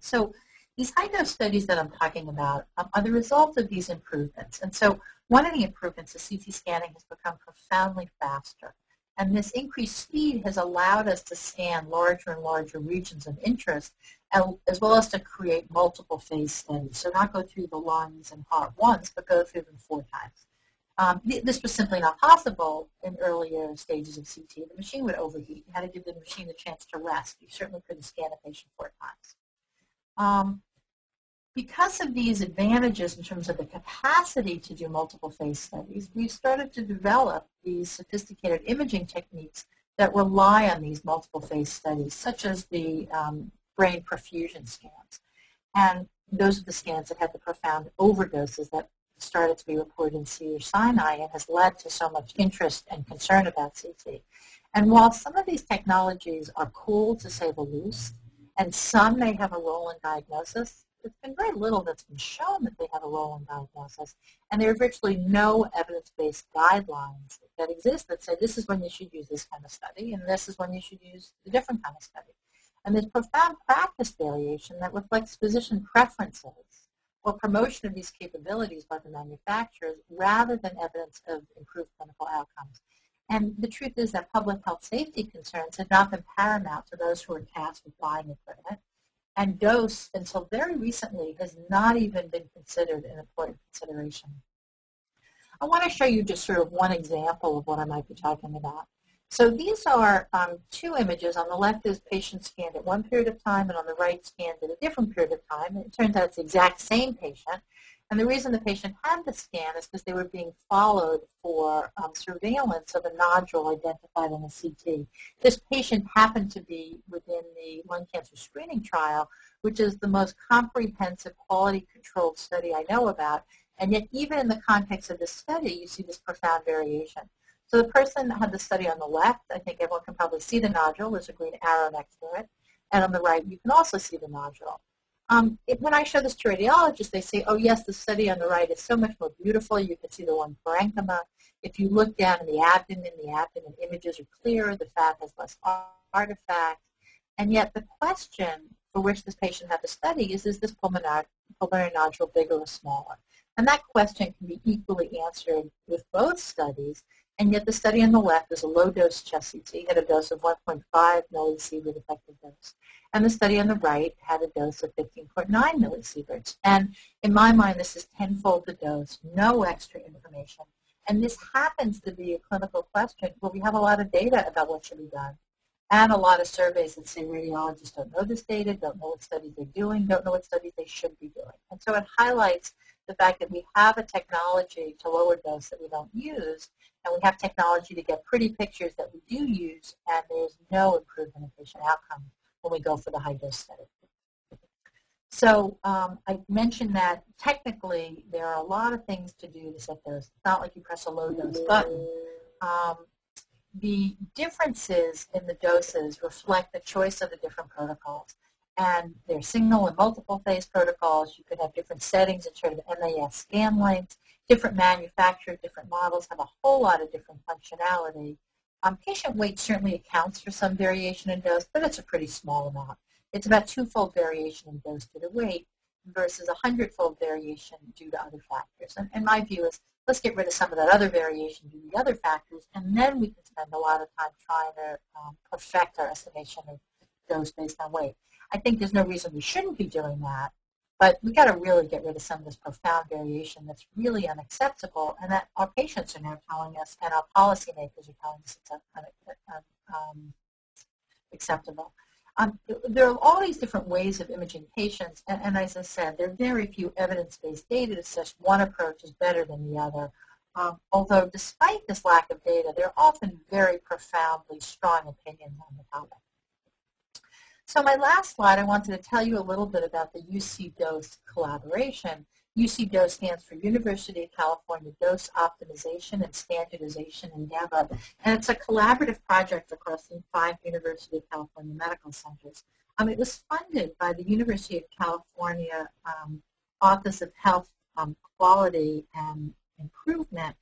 So these high-dose studies that I'm talking about are the result of these improvements. And so one of the improvements is CT scanning has become profoundly faster. And this increased speed has allowed us to scan larger and larger regions of interest, as well as to create multiple phase studies. So not go through the lungs and heart once, but go through them 4 times. This was simply not possible in earlier stages of CT. The machine would overheat. You had to give the machine a chance to rest. You certainly couldn't scan a patient 4 times. Because of these advantages in terms of the capacity to do multiple phase studies, we started to develop these sophisticated imaging techniques that rely on these multiple phase studies, such as the brain perfusion scans. And those are the scans that had the profound overdoses that started to be reported in Cedars-Sinai and has led to so much interest and concern about CT. And while some of these technologies are cool, to say the least, and some may have a role in diagnosis, there's been very little that's been shown that they have a role in diagnosis, and there are virtually no evidence-based guidelines that exist that say this is when you should use this kind of study, and this is when you should use a different kind of study. And there's profound practice variation that reflects physician preferences or promotion of these capabilities by the manufacturers rather than evidence of improved clinical outcomes. And the truth is that public health safety concerns have not been paramount to those who are tasked with buying equipment. And dose, until very recently, has not even been considered an important consideration. I want to show you just sort of one example of what I might be talking about. So these are two images. On the left is patient scanned at one period of time, and on the right scanned at a different period of time. And it turns out it's the exact same patient. And the reason the patient had the scan is because they were being followed for surveillance of a nodule identified in the CT. This patient happened to be within the lung cancer screening trial, which is the most comprehensive quality-controlled study I know about. And yet, even in the context of this study, you see this profound variation. So the person that had the study on the left, I think everyone can probably see the nodule. There's a green arrow next to it. And on the right, you can also see the nodule. When I show this to radiologists, they say, oh, yes, the study on the right is so much more beautiful. You can see the one parenchyma. If you look down in the abdomen images are clearer. The fat has less artifact. And yet the question for which this patient had the study is this pulmonary nodule bigger or smaller? And that question can be equally answered with both studies. And yet the study on the left is a low-dose chest CT, had a dose of 1.5 millisievert effective dose. And the study on the right had a dose of 15.9 millisieverts. And in my mind, this is tenfold the dose, no extra information. And this happens to be a clinical question where we have a lot of data about what should be done. And a lot of surveys that say radiologists don't know this data, don't know what studies they're doing, don't know what studies they should be doing. And so it highlights the fact that we have a technology to lower dose that we don't use, and we have technology to get pretty pictures that we do use, and there's no improvement in patient outcome when we go for the high-dose study. So I mentioned that technically there are a lot of things to do to set dose. It's not like you press a low-dose button. The differences in the doses reflect the choice of the different protocols. And there's single and multiple phase protocols. You could have different settings in terms of MAS scan lengths. Different manufacturers, different models have a whole lot of different functionality. Patient weight certainly accounts for some variation in dose, but it's a pretty small amount. It's about twofold variation in dose due to weight versus 100-fold variation due to other factors. And my view is let's get rid of some of that other variation due to the other factors, and then we can spend a lot of time trying to perfect our estimation of dose based on weight. I think there's no reason we shouldn't be doing that, but we've got to really get rid of some of this profound variation that's really unacceptable, and that our patients are now telling us, and our policymakers are telling us it's unacceptable. There are all these different ways of imaging patients, and as I said, there are very few evidence-based data that says one approach is better than the other. Although despite this lack of data, there are often very profoundly strong opinions on the topic. So my last slide, I wanted to tell you a little bit about the UC Dose collaboration. UC Dose stands for University of California Dose Optimization and Standardization Endeavor, and it's a collaborative project across the 5 University of California medical centers. It was funded by the University of California Office of Health Quality and Improvement,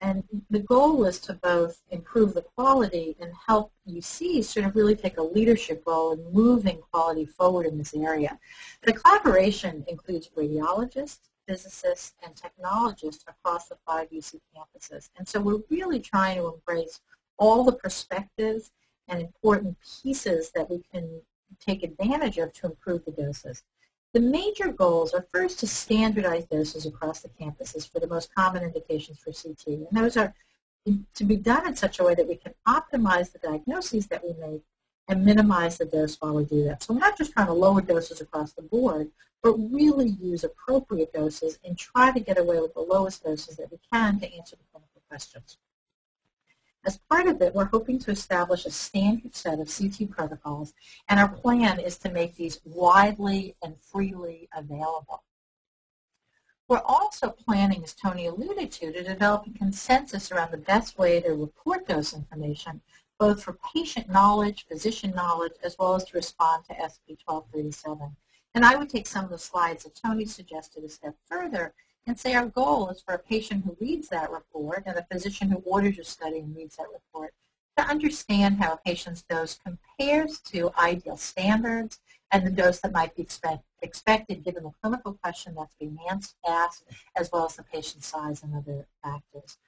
and the goal was to both improve the quality and help UC sort of really take a leadership role in moving quality forward in this area. The collaboration includes radiologists, physicists, and technologists across the 5 UC campuses. And so we're really trying to embrace all the perspectives and important pieces that we can take advantage of to improve the doses. The major goals are first to standardize doses across the campuses for the most common indications for CT. And those are to be done in such a way that we can optimize the diagnoses that we make and minimize the dose while we do that. So we're not just trying to lower doses across the board, but really use appropriate doses and try to get away with the lowest doses that we can to answer the clinical questions. As part of it, we're hoping to establish a standard set of CT protocols, and our plan is to make these widely and freely available. We're also planning, as Tony alluded to develop a consensus around the best way to report dose information, both for patient knowledge, physician knowledge, as well as to respond to SB 1237. And I would take some of the slides that Tony suggested a step further and say our goal is for a patient who reads that report and a physician who orders your study and reads that report to understand how a patient's dose compares to ideal standards and the dose that might be expected given the clinical question that's being asked, as well as the patient size and other factors.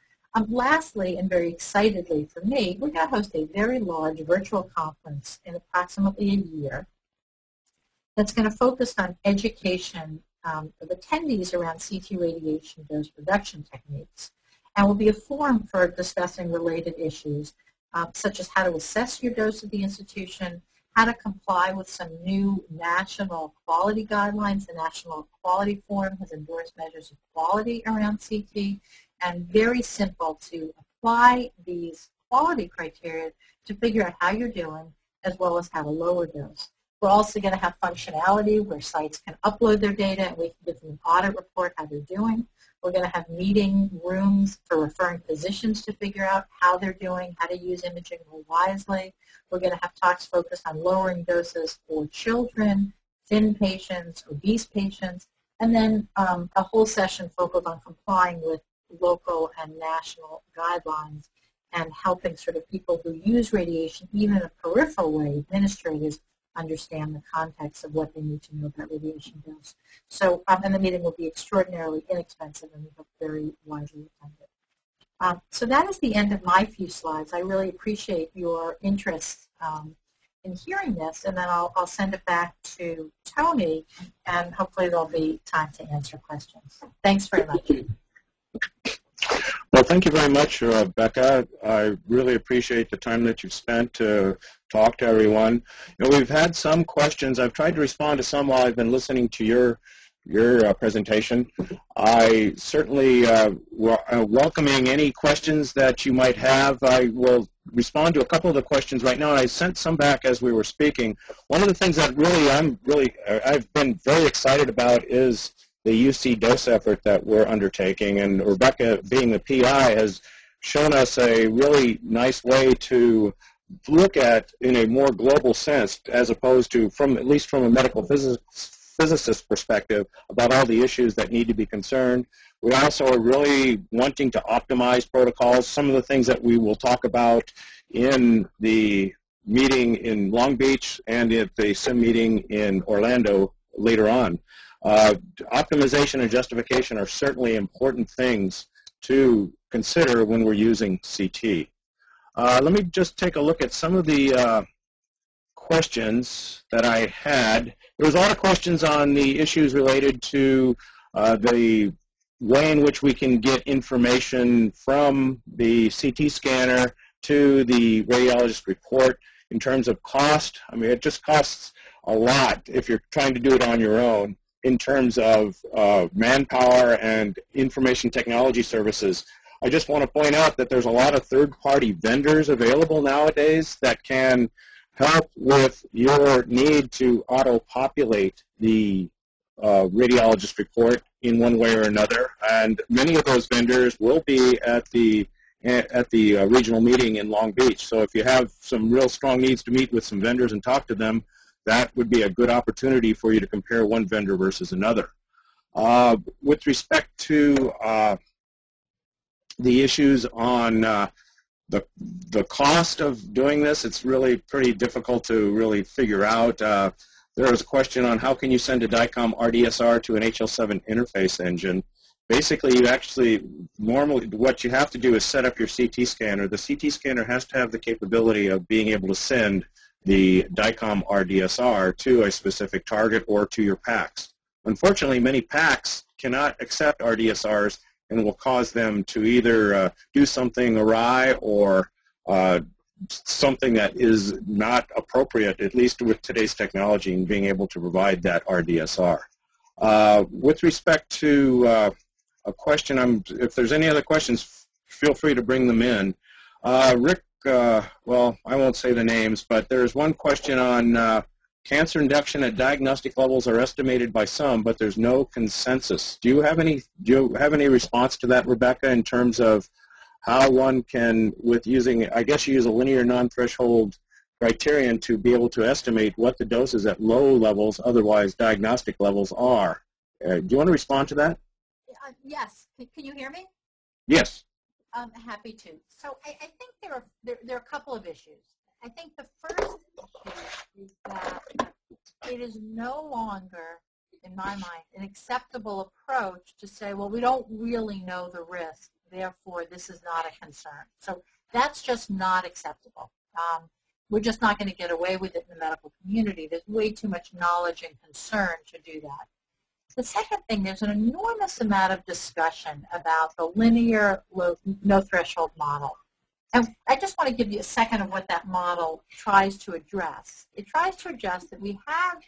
Lastly, and very excitedly for me, we're going to host a very large virtual conference in approximately a year that's going to focus on education of attendees around CT radiation dose reduction techniques, and will be a forum for discussing related issues such as how to assess your dose at the institution, how to comply with some new national quality guidelines. The National Quality Forum has endorsed measures of quality around CT, and very simple to apply these quality criteria to figure out how you're doing as well as how to lower dose. We're also going to have functionality where sites can upload their data and we can give them an audit report how they're doing. We're going to have meeting rooms for referring physicians to figure out how they're doing, how to use imaging more wisely. We're going to have talks focused on lowering doses for children, thin patients, obese patients, and then a whole session focused on complying with local and national guidelines and helping sort of people who use radiation, even in a peripheral way, administrators, understand the context of what they need to know about radiation dose. So, and the meeting will be extraordinarily inexpensive and we hope very widely attended. So that is the end of my few slides. I really appreciate your interest in hearing this, and then I'll send it back to Tony, and hopefully there'll be time to answer questions. Thanks very much. Well, thank you very much, Rebecca. I really appreciate the time that you've spent to talk to everyone. You know, we've had some questions. I've tried to respond to some while I've been listening to your presentation. I certainly welcoming any questions that you might have. I will respond to a couple of the questions right now, and I sent some back as we were speaking. One of the things that I've been very excited about is the UC dose effort that we're undertaking, and Rebecca, being the PI, has shown us a really nice way to look at in a more global sense, as opposed to at least from a medical physicist perspective, about all the issues that need to be concerned. We also are really wanting to optimize protocols. Some of the things that we will talk about in the meeting in Long Beach and at the SIIM meeting in Orlando later on. Optimization and justification are certainly important things to consider when we're using CT. Let me just take a look at some of the questions that I had. There was a lot of questions on the issues related to the way in which we can get information from the CT scanner to the radiologist report in terms of cost. I mean, it just costs a lot if you're trying to do it on your own in terms of manpower and information technology services. I just want to point out that there's a lot of third-party vendors available nowadays that can help with your need to auto-populate the radiologist report in one way or another, and many of those vendors will be at the regional meeting in Long Beach. So if you have some real strong needs to meet with some vendors and talk to them, that would be a good opportunity for you to compare one vendor versus another. With respect to the issues on the cost of doing this, it's really pretty difficult to really figure out. There was a question on how can you send a DICOM RDSR to an HL7 interface engine. Basically, you actually, normally what you have to do is set up your CT scanner. The CT scanner has to have the capability of being able to send the DICOM RDSR to a specific target or to your PACS. Unfortunately, many PACS cannot accept RDSRs and will cause them to either do something awry or something that is not appropriate, at least with today's technology, and being able to provide that RDSR. With respect to a question, if there's any other questions, feel free to bring them in. Rick, well, I won't say the names, but there's one question on cancer induction at diagnostic levels are estimated by some, but there's no consensus. Do you have any response to that, Rebecca, in terms of how one can, with using, I guess you use a linear non-threshold criterion to be able to estimate what the doses at low levels, otherwise diagnostic levels, are. Do you want to respond to that? Yes. Can you hear me? Yes. Happy to. So I think there are a couple of issues. I think the first issue is that it is no longer, in my mind, an acceptable approach to say, well, we don't really know the risk, therefore this is not a concern. So that's just not acceptable. We're just not going to get away with it in the medical community. There's way too much knowledge and concern to do that. The second thing, there's an enormous amount of discussion about the linear no-threshold model. And I just want to give you a second of what that model tries to address. It tries to address that we have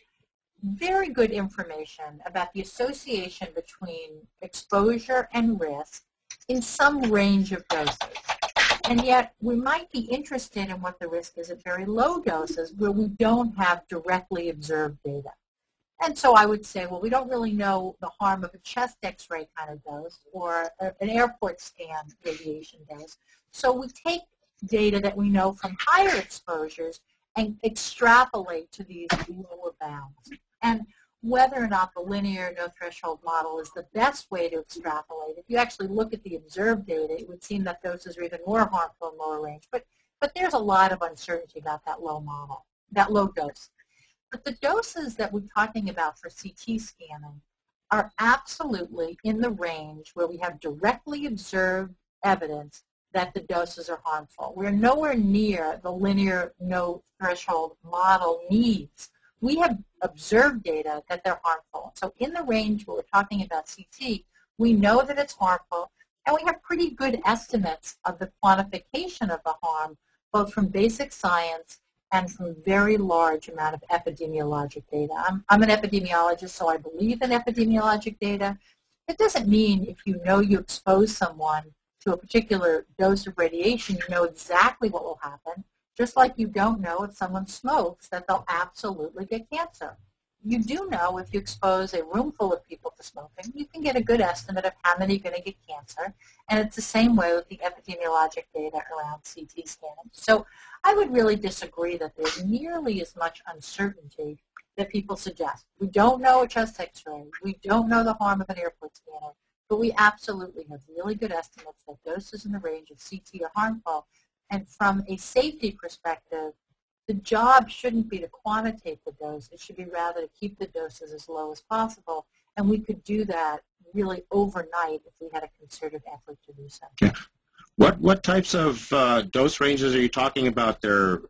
very good information about the association between exposure and risk in some range of doses. And yet we might be interested in what the risk is at very low doses where we don't have directly observed data. And so I would say, well, we don't really know the harm of a chest x-ray kind of dose or an airport scan radiation dose. So we take data that we know from higher exposures and extrapolate to these lower bounds. And whether or not the linear no-threshold model is the best way to extrapolate, if you actually look at the observed data, it would seem that doses are even more harmful in lower range. But there's a lot of uncertainty about that low model, that low dose. But the doses that we're talking about for CT scanning are absolutely in the range where we have directly observed evidence that the doses are harmful. We're nowhere near the linear no-threshold model needs. We have observed data that they're harmful. So in the range where we're talking about CT, we know that it's harmful, and we have pretty good estimates of the quantification of the harm, both from basic science and from very large amount of epidemiologic data. I'm an epidemiologist, so I believe in epidemiologic data. It doesn't mean if you know you expose someone to a particular dose of radiation, you know exactly what will happen, just like you don't know if someone smokes that they'll absolutely get cancer. You do know if you expose a room full of people to smoking, you can get a good estimate of how many are going to get cancer. And it's the same way with the epidemiologic data around CT scanning. So I would really disagree that there's nearly as much uncertainty that people suggest. We don't know a chest x-ray. We don't know the harm of an airport scanner. But we absolutely have really good estimates that doses in the range of CT are harmful. And from a safety perspective, the job shouldn't be to quantitate the dose. It should be rather to keep the doses as low as possible. And we could do that really overnight if we had a concerted effort to do so. Okay. What types of dose ranges are you talking about there,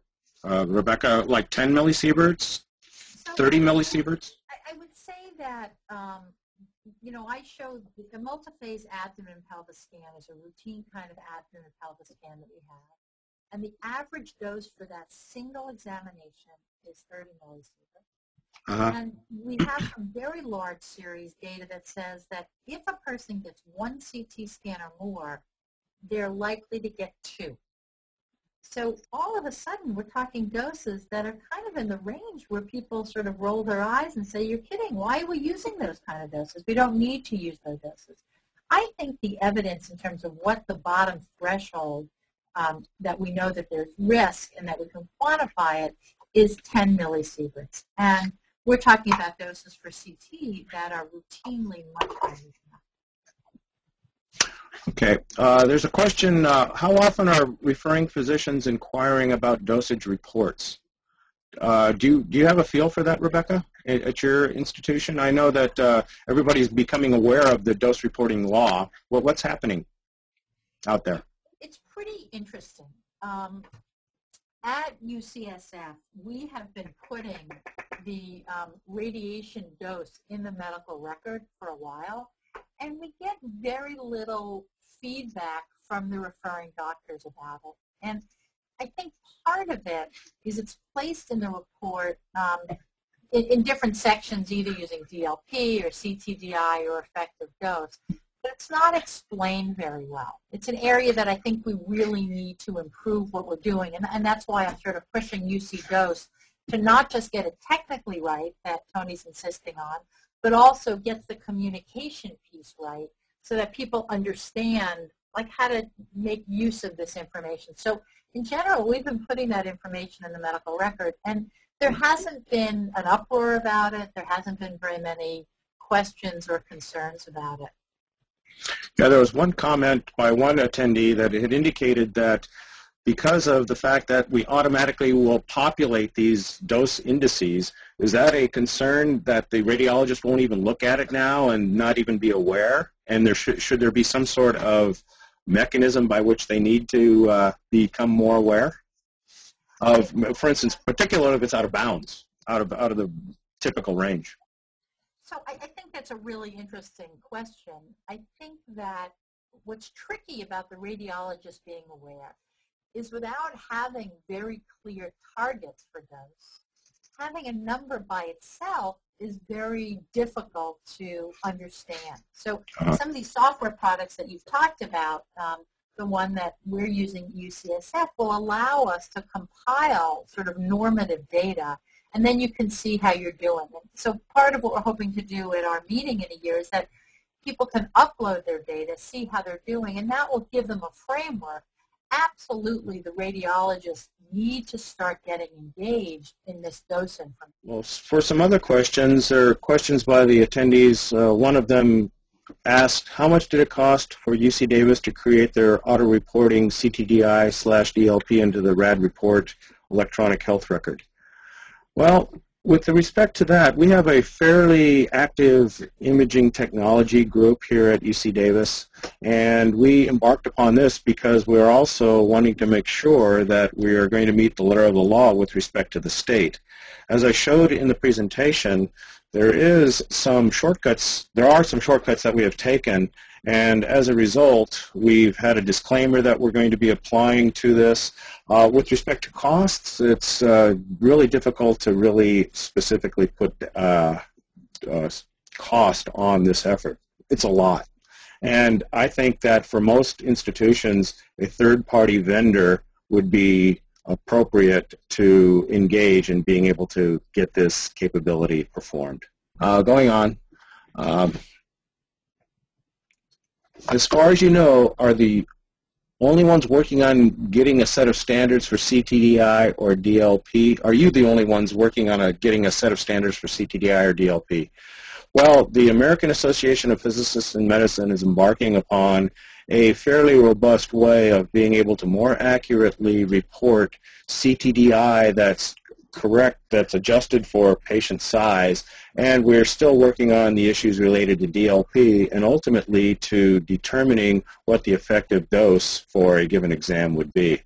Rebecca? Like 10 millisieverts, 30 millisieverts? I would say that, you know, I showed the multiphase abdomen pelvis scan is a routine kind of abdomen pelvis scan that we have. And the average dose for that single examination is 30 millisieverts. And we have some very large series data that says that if a person gets one CT scan or more, they're likely to get 2. So all of a sudden, we're talking doses that are kind of in the range where people sort of roll their eyes and say, you're kidding, why are we using those kind of doses? We don't need to use those doses. I think the evidence in terms of what the bottom threshold that we know that there's risk and that we can quantify it is 10 millisieverts. And we're talking about doses for CT that are routinely much higher than that. Okay. There's a question, how often are referring physicians inquiring about dosage reports? Do you have a feel for that, Rebecca, at your institution? I know that everybody's becoming aware of the dose reporting law. Well, what's happening out there? It's pretty interesting. At UCSF, we have been putting the radiation dose in the medical record for a while, and we get very little feedback from the referring doctors about it. And I think part of it is it's placed in the report in different sections, either using DLP or CTDI or effective dose, but it's not explained very well. It's an area that I think we really need to improve what we're doing, and that's why I'm sort of pushing UC Dose to not just get it technically right, that Tony's insisting on, but also gets the communication piece right so that people understand like how to make use of this information. So in general, we've been putting that information in the medical record, and there hasn't been an uproar about it. There hasn't been very many questions or concerns about it. Yeah, there was one comment by one attendee that had indicated that because of the fact that we automatically will populate these dose indices, is that a concern that the radiologist won't even look at it now and not even be aware? And there should there be some sort of mechanism by which they need to become more aware of, for instance, particularly if it's out of bounds, out of the typical range? So I think that's a really interesting question. I think that what's tricky about the radiologist being aware is without having very clear targets for dose, having a number by itself is very difficult to understand. So some of these software products that you've talked about, the one that we're using at UCSF, will allow us to compile sort of normative data, and then you can see how you're doing. So part of what we're hoping to do at our meeting in a year is that people can upload their data, see how they're doing, and that will give them a framework. Absolutely, the radiologists need to start getting engaged in this dose information. Well, for some other questions, there are questions by the attendees. One of them asked, how much did it cost for UC Davis to create their auto-reporting CTDI/DLP into the RAD report electronic health record? Well, with respect to that, we have a fairly active imaging technology group here at UC Davis, and we embarked upon this because we're also wanting to make sure that we are going to meet the letter of the law with respect to the state. As I showed in the presentation, there are some shortcuts that we have taken, and as a result, we've had a disclaimer that we're going to be applying to this. With respect to costs, it's really difficult to really specifically put cost on this effort. It's a lot. And I think that for most institutions, a third-party vendor would be appropriate to engage in being able to get this capability performed. Going on. As far as you know, are the only ones working on getting a set of standards for CTDI or DLP? Are you the only ones working on getting a set of standards for CTDI or DLP? Well, the American Association of Physicists in Medicine is embarking upon a fairly robust way of being able to more accurately report CTDI that's correct, that's adjusted for patient size, and we're still working on the issues related to DLP and ultimately to determining what the effective dose for a given exam would be.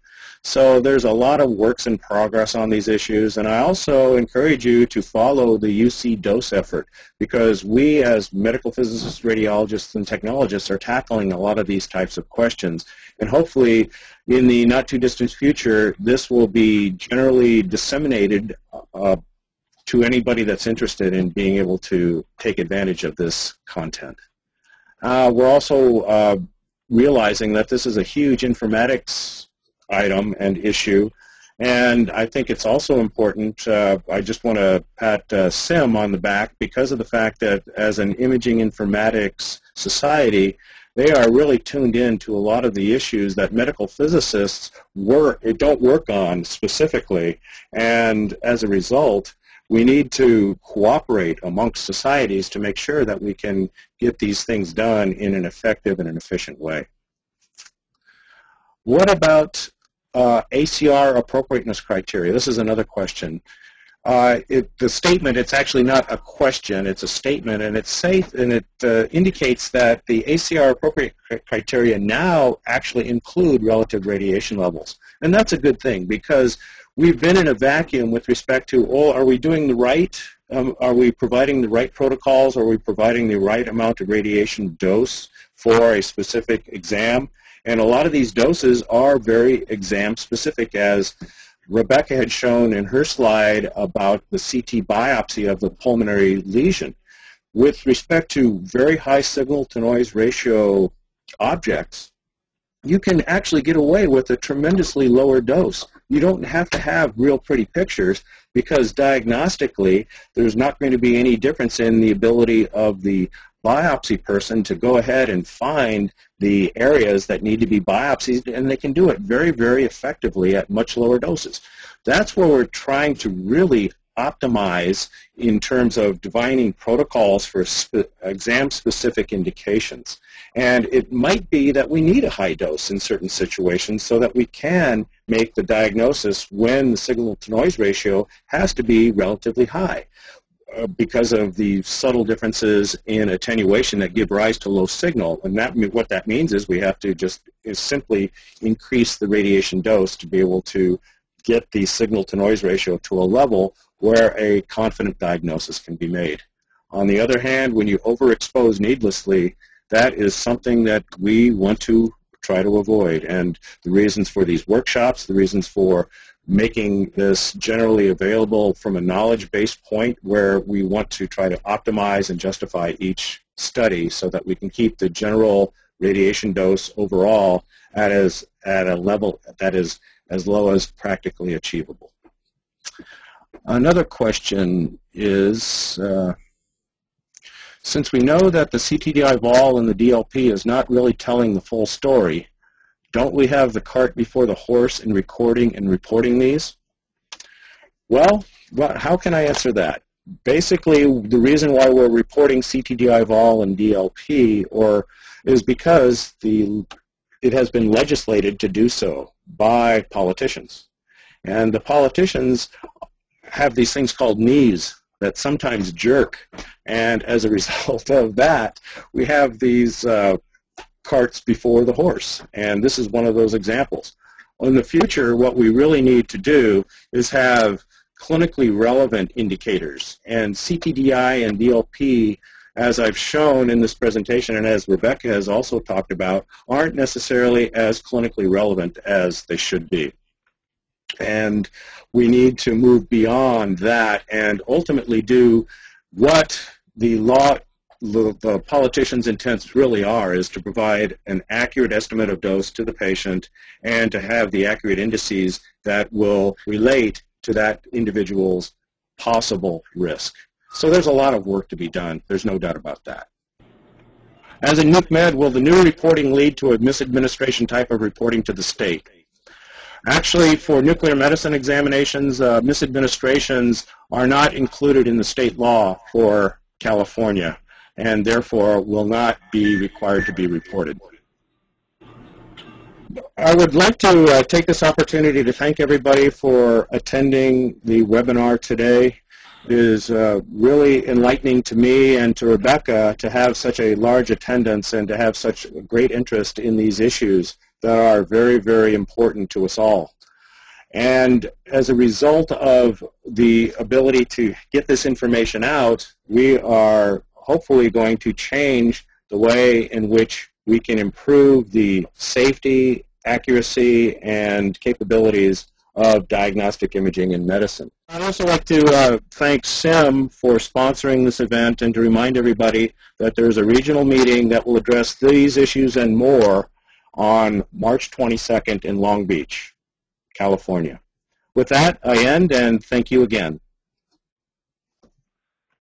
So there's a lot of works in progress on these issues, and I also encourage you to follow the UC dose effort, because we as medical physicists, radiologists, and technologists are tackling a lot of these types of questions, and hopefully in the not too distant future this will be generally disseminated to anybody that's interested in being able to take advantage of this content. We're also realizing that this is a huge informatics item and issue, and I think it's also important. I just want to pat SIIM on the back because of the fact that as an imaging informatics society, they are really tuned in to a lot of the issues that medical physicists don't work on specifically, and as a result, we need to cooperate amongst societies to make sure that we can get these things done in an effective and an efficient way. What about ACR appropriateness criteria? This is another question. The statement, it's actually not a question, it's a statement, and it's safe, and it indicates that the ACR appropriate criteria now actually include relative radiation levels. And that's a good thing, because we've been in a vacuum with respect to, are we doing the right, are we providing the right protocols, are we providing the right amount of radiation dose for a specific exam? And a lot of these doses are very exam specific, as Rebecca had shown in her slide about the CT biopsy of the pulmonary lesion. With respect to very high signal-to-noise ratio objects, you can actually get away with a tremendously lower dose. You don't have to have real pretty pictures, because diagnostically there's not going to be any difference in the ability of the biopsy person to go ahead and find the areas that need to be biopsied, and they can do it very, very effectively at much lower doses. That's where we're trying to really optimize in terms of defining protocols for exam-specific indications. And it might be that we need a high dose in certain situations so that we can make the diagnosis when the signal-to-noise ratio has to be relatively high because of the subtle differences in attenuation that give rise to low signal. And what that means is we have to simply increase the radiation dose to be able to get the signal-to-noise ratio to a level where a confident diagnosis can be made. On the other hand, when you overexpose needlessly, that is something that we want to try to avoid. And the reasons for these workshops, the reasons for making this generally available from a knowledge-based point where we want to try to optimize and justify each study so that we can keep the general radiation dose overall at a level that is as low as practically achievable. Another question is, since we know that the CTDI vol and the DLP is not really telling the full story, don't we have the cart before the horse in recording and reporting these? Well, how can I answer that? Basically, the reason why we're reporting CTDI vol and DLP is because it has been legislated to do so by politicians. And the politicians have these things called knees that sometimes jerk, and as a result of that, we have these carts before the horse, and this is one of those examples. In the future, what we really need to do is have clinically relevant indicators, and CTDI and DLP, as I've shown in this presentation and as Rebecca has also talked about, aren't necessarily as clinically relevant as they should be. And we need to move beyond that and ultimately do what the politicians' intents really are, is to provide an accurate estimate of dose to the patient and to have the accurate indices that will relate to that individual's possible risk. So there's a lot of work to be done. There's no doubt about that. As in nuke med, will the new reporting lead to a misadministration type of reporting to the state? Actually, for nuclear medicine examinations, misadministrations are not included in the state law for California, and therefore will not be required to be reported. I would like to take this opportunity to thank everybody for attending the webinar today. It is really enlightening to me and to Rebecca to have such a large attendance and to have such great interest in these issues that are very, very important to us all. And as a result of the ability to get this information out, we are hopefully going to change the way in which we can improve the safety, accuracy, and capabilities of diagnostic imaging in medicine. I'd also like to thank SIIM for sponsoring this event and to remind everybody that there's a regional meeting that will address these issues and more on March 22nd in Long Beach, California. With that, I end, and thank you again.